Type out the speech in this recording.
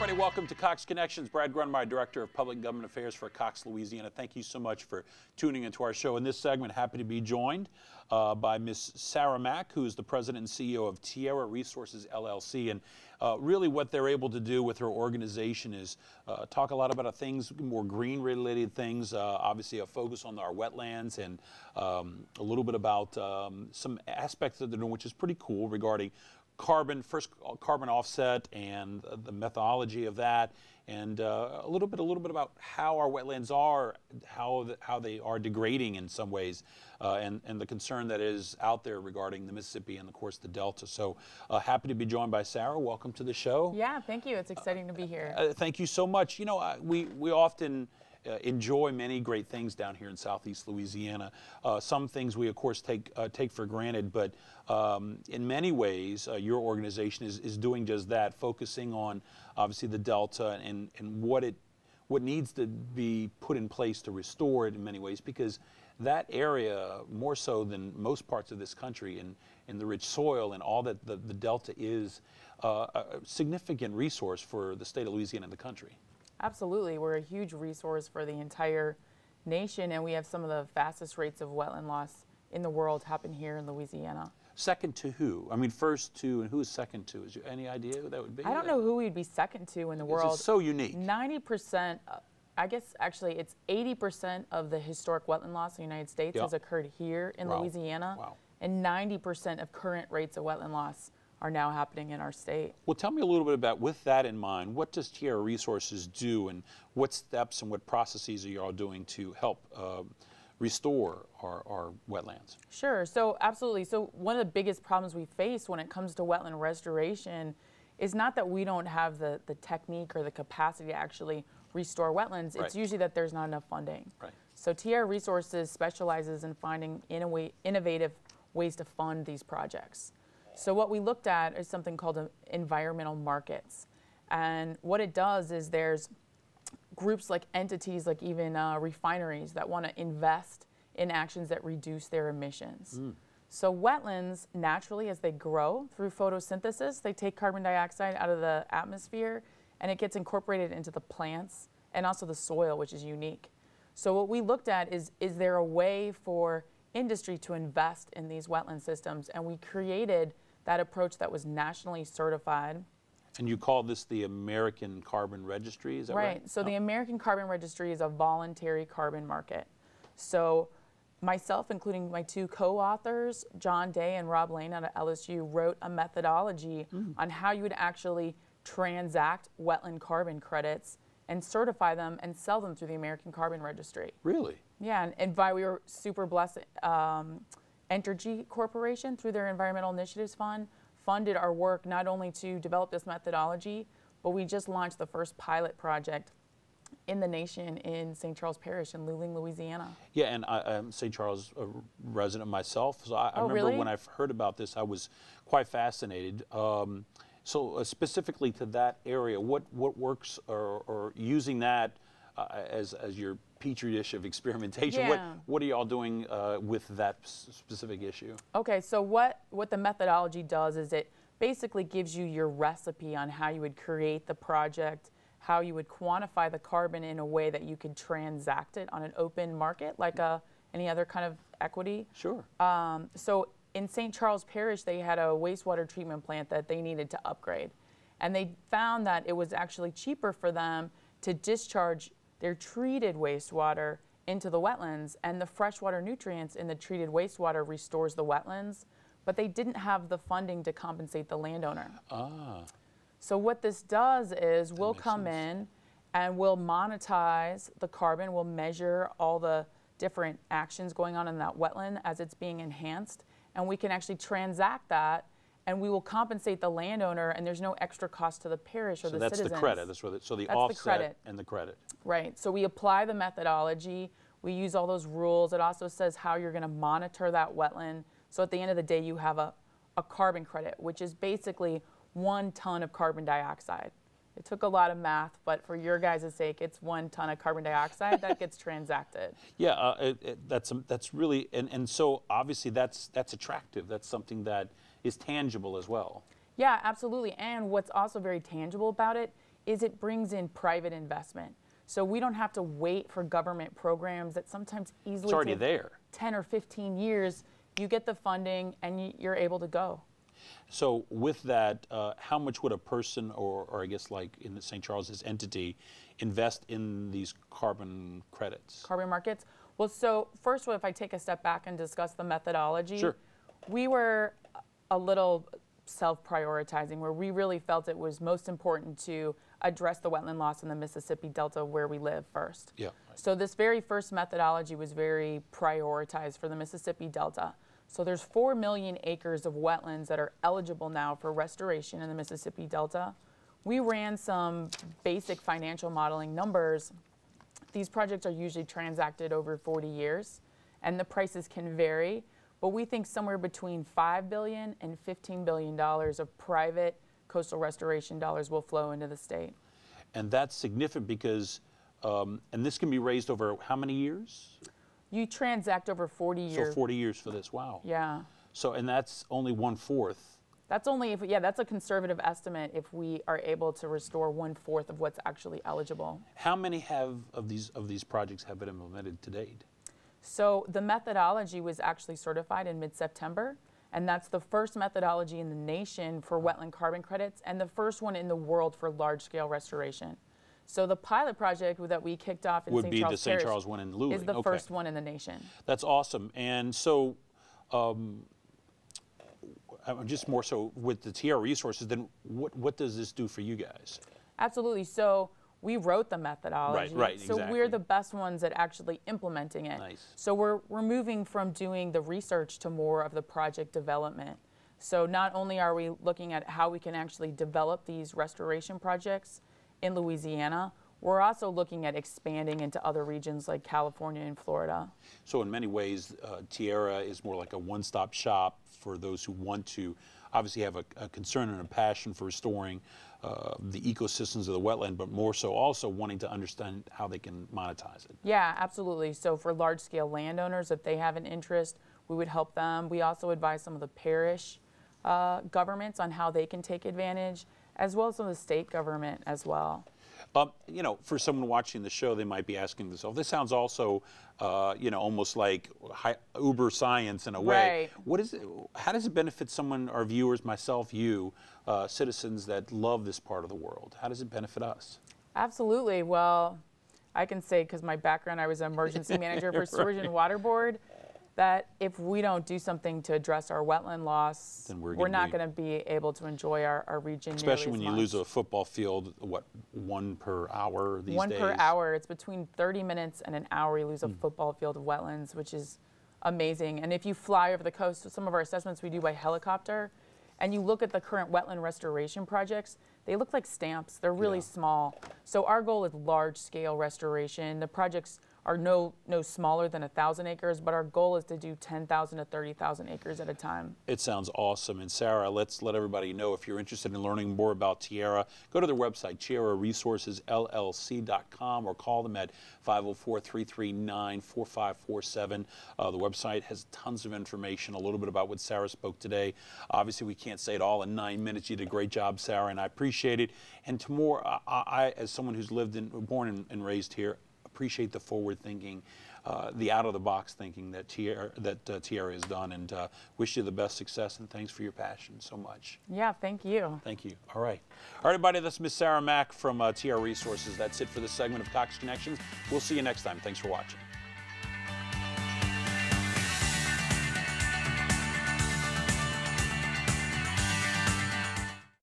everybody. Welcome to Cox Connections. Brad Grundmeyer, Director of Public Government Affairs for Cox, Louisiana. Thank you so much for tuning into our show. In this segment, happy to be joined by Ms. Sarah Mack, who is the President and CEO of Tierra Resources, LLC. And really what they're able to do with her organization is talk a lot about things, more green-related things, obviously a focus on our wetlands, and a little bit about some aspects that they're doing, which is pretty cool, regarding carbon offset and the methodology of that, and a little bit about how our wetlands are, how they are degrading in some ways, and the concern that is out there regarding the Mississippi and of course the Delta. So happy to be joined by Sarah. Welcome to the show. Yeah, thank you. It's exciting to be here. Thank you so much. You know, we often enjoy many great things down here in Southeast Louisiana. Some things we of course take for granted, but in many ways your organization is doing just that, focusing on obviously the Delta and what needs to be put in place to restore it in many ways, because that area, more so than most parts of this country, in the rich soil and all that the Delta is, a significant resource for the state of Louisiana and the country. Absolutely. We're a huge resource for the entire nation, and we have some of the fastest rates of wetland loss in the world happen here in Louisiana. Second to who? I mean, first to, and who is second to? Is there any idea who that would be? I don't know who we'd be second to in the world. It's so unique. 90%, I guess actually it's 80% of the historic wetland loss in the United States has occurred here in Louisiana. Wow. And 90% of current rates of wetland loss are now happening in our state. Well, tell me a little bit about, with that in mind, what does Tierra Resources do, and what steps and what processes are you all doing to help restore our wetlands? Sure, so absolutely. So one of the biggest problems we face when it comes to wetland restoration is not that we don't have the technique or the capacity to actually restore wetlands, it's usually that there's not enough funding. Right. So Tierra Resources specializes in finding innovative ways to fund these projects. So what we looked at is something called environmental markets. And what it does is there's groups like entities, like even refineries, that want to invest in actions that reduce their emissions. So wetlands, naturally, as they grow through photosynthesis, they take carbon dioxide out of the atmosphere, and it gets incorporated into the plants and also the soil, which is unique. So what we looked at is there a way for industry to invest in these wetland systems? And we created that approach that was nationally certified. And you call this the American Carbon Registry, is that right? Right. So the American Carbon Registry is a voluntary carbon market. So myself, including my two co-authors, John Day and Rob Lane out of LSU, wrote a methodology on how you would actually transact wetland carbon credits and certify them and sell them through the American Carbon Registry. Really? Yeah, and we were super blessed. Entergy Corporation, through their Environmental Initiatives Fund, funded our work not only to develop this methodology, but we just launched the first pilot project in the nation in St. Charles Parish in Luling, Louisiana. Yeah, and I'm St. Charles resident myself, so I remember really? When I heard about this, I was quite fascinated. So specifically to that area, what works, or using that as your petri dish of experimentation, what are you all doing with that specific issue? Okay, so what the methodology does is it basically gives you your recipe on how you would create the project, how you would quantify the carbon in a way that you could transact it on an open market like any other kind of equity. Sure. So in St. Charles Parish, they had a wastewater treatment plant that they needed to upgrade. And they found that it was actually cheaper for them to discharge their treated wastewater into the wetlands, and the freshwater nutrients in the treated wastewater restores the wetlands, but they didn't have the funding to compensate the landowner. So what this does is we'll come in and we'll monetize the carbon, we'll measure all the different actions going on in that wetland as it's being enhanced, and we can actually transact that, and we will compensate the landowner, and there's no extra cost to the parish or the citizens. So that's the credit. So the offset and the credit. Right. So we apply the methodology. We use all those rules. It also says how you're going to monitor that wetland. So at the end of the day, you have a carbon credit, which is basically 1 ton of carbon dioxide. It took a lot of math, but for your guys' sake, it's 1 ton of carbon dioxide that gets transacted. Yeah, that's really, and so obviously that's attractive. That's something that is tangible as well. Yeah, absolutely. And what's also very tangible about it is it brings in private investment. So we don't have to wait for government programs that sometimes easily it's already take there. 10 or 15 years. You get the funding and you're able to go. So with that, how much would a person, or I guess like in the St. Charles's entity, invest in these carbon credits? Carbon markets? Well, so first of all, if I take a step back and discuss the methodology, Sure. We were a little self-prioritizing where we really felt it was most important to address the wetland loss in the Mississippi Delta where we live first. Yeah. So this very first methodology was very prioritized for the Mississippi Delta. So there's 4 million acres of wetlands that are eligible now for restoration in the Mississippi Delta. We ran some basic financial modeling numbers. These projects are usually transacted over 40 years, and the prices can vary, but we think somewhere between $5 billion and $15 billion of private coastal restoration dollars will flow into the state. And that's significant because, and this can be raised over how many years? You transact over 40 years. So 40 years for this, wow. Yeah. So, and that's only 1/4. That's only if, yeah, that's a conservative estimate if we are able to restore 1/4 of what's actually eligible. How many of these projects have been implemented to date? So the methodology was actually certified in mid-September, and that's the first methodology in the nation for wetland carbon credits and the first one in the world for large-scale restoration. So the pilot project that we kicked off in Would be the St. Charles one in Luling. Is the first one in the nation. That's awesome. And so, just more so with the Tierra resources, then what does this do for you guys? Absolutely. So we wrote the methodology. Right, so exactly. we're the best ones at actually implementing it. Nice. So we're moving from doing the research to more of the project development. So not only are we looking at how we can actually develop these restoration projects in Louisiana, we're also looking at expanding into other regions like California and Florida. So in many ways, Tierra is more like a one-stop shop for those who want to obviously have a concern and a passion for restoring the ecosystems of the wetland, but more so also wanting to understand how they can monetize it. Yeah, absolutely. So for large-scale landowners, if they have an interest, we would help them. We also advise some of the parish governments on how they can take advantage, as well as some of the state government as well. You know, for someone watching the show, they might be asking themselves, this sounds also, you know, almost like uber science in a way. Right. What is it, how does it benefit someone, our viewers, myself, you, citizens that love this part of the world? How does it benefit us? Absolutely. Well, I can say, because my background, I was an emergency manager for Sewage and Water Board, that if we don't do something to address our wetland loss, then we're not going to be able to enjoy our region. Especially when you lose a football field, what, 1 per hour these days? 1 per hour. It's between 30 minutes and an hour you lose a football field of wetlands, which is amazing. And if you fly over the coast, some of our assessments we do by helicopter, and you look at the current wetland restoration projects, they look like stamps. They're really small. So our goal is large-scale restoration. The projects are no smaller than 1,000 acres, but our goal is to do 10,000 to 30,000 acres at a time. It sounds awesome. And Sarah, let's let everybody know, if you're interested in learning more about Tierra, go to their website, tierraresourcesllc.com, or call them at 504-339-4547. The website has tons of information, a little bit about what Sarah spoke today. Obviously, we can't say it all in 9 minutes. You did a great job, Sarah, and I appreciate it. And to more, I as someone who's born and raised here, appreciate the forward thinking, the out-of-the-box thinking that Tierra has done, and wish you the best success, and thanks for your passion so much. Yeah, thank you. Thank you. All right. All right, everybody, that's Miss Sarah Mack from Tierra Resources. That's it for this segment of Cox Connections. We'll see you next time. Thanks for watching.